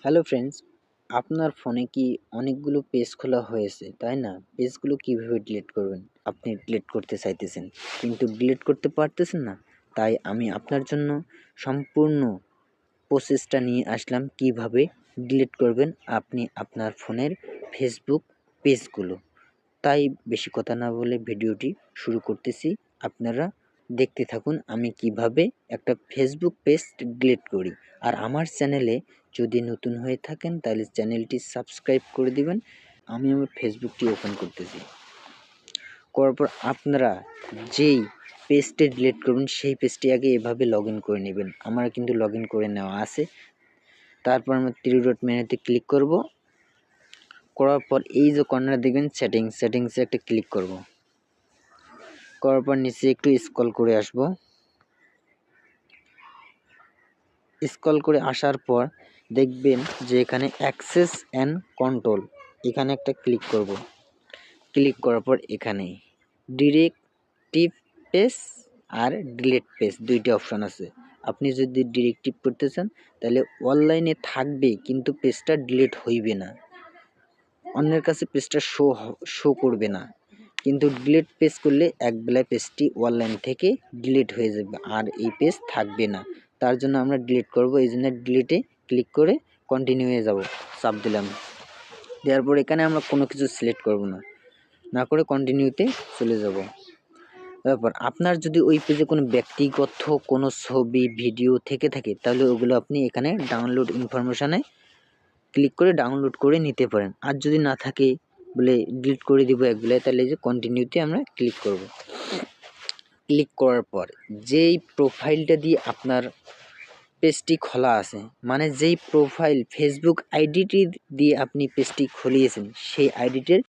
Hello friends, আপনার ফোনে কি অনেকগুলো পেজ খোলা হয়েছে, তাই না? পেজগুলো কিভাবে ডিলিট করবেন? আপনি ডিলিট করতে চাইতেছেন কিন্তু ডিলিট করতে পারতেছেন না। তাই আমি আপনার জন্য সম্পূর্ণ প্রসেসটা নিয়ে আসলাম কিভাবে ডিলিট করবেন আপনি আপনার ফোনের ফেসবুক পেজগুলো। তাই বেশি কথা না বলে ভিডিওটি শুরু করতেছি। আপনারা দেখতে থাকুন আমি কিভাবে একটা ফেসবুক পেজ ডিলিট করি। আর আমার চ্যানেলে যদি নতুন হয়ে থাকেন তাহলে চ্যানেলটি সাবস্ক্রাইব করে দিবেন। আমি আমার ফেসবুকটি ওপেন করতেছি। করার পর আপনারা যেই পেজটি ডিলিট করবেন সেই পেজটি আগে এভাবে লগ ইন করে নেবেন। আমার কিন্তু লগ ইন করে নেওয়া আছে। তারপর আমরা থ্রি ডট মেনুতে ক্লিক করব। করার পর এই যে কর্নারে দেখবেন সেটিংসে একটা ক্লিক করব। করার পর নিচে একটু স্ক্রল করে আসব। স্ক্রল করে আসার পর দেখবেন যে এখানে অ্যাক্সেস অ্যান্ড কন্ট্রোল এখানে একটা ক্লিক করব। ক্লিক করার পর এখানে ডিরেক্টিভ পেজ আর ডিলিট পেজ দুইটা অপশন আছে। আপনি যদি ডিরেক্টিভ করতে চান তাহলে অনলাইনে থাকবে কিন্তু পেজটা ডিলিট হইবে না, অন্যের কাছে পেজটা শো করবে না। কিন্তু ডিলিট পেজ করলে একবেলায় পেজটি অনলাইন থেকে ডিলিট হয়ে যাবে আর এই পেজ থাকবে না। তার জন্য আমরা ডিলিট করব, এই জন্য ডিলিটে ক্লিক করে কন্টিনিউ হয়ে যাব, চাপ দিলাম। দেওয়ার পর এখানে আমরা কোনো কিছু সিলেক্ট করব না করে কন্টিনিউতে চলে যাব। তারপর আপনার যদি ওই পেজে কোনো ব্যক্তিগত কোনো ছবি ভিডিও থেকে থাকে তাহলে ওগুলো আপনি এখানে ডাউনলোড ইনফরমেশানে ক্লিক করে ডাউনলোড করে নিতে পারেন। আর যদি না থাকে বলে ডিলিট করে দিব একবেলায়, তাহলে যে কন্টিনিউতে আমরা ক্লিক করব। ক্লিক করার পর যেই প্রোফাইলটা দিয়ে আপনার পেজটি খোলা আছে, মানে যেই প্রোফাইল ফেসবুক আইডিটি দিয়ে আপনি পেজটি খুলিয়েছেন সেই আইডিটির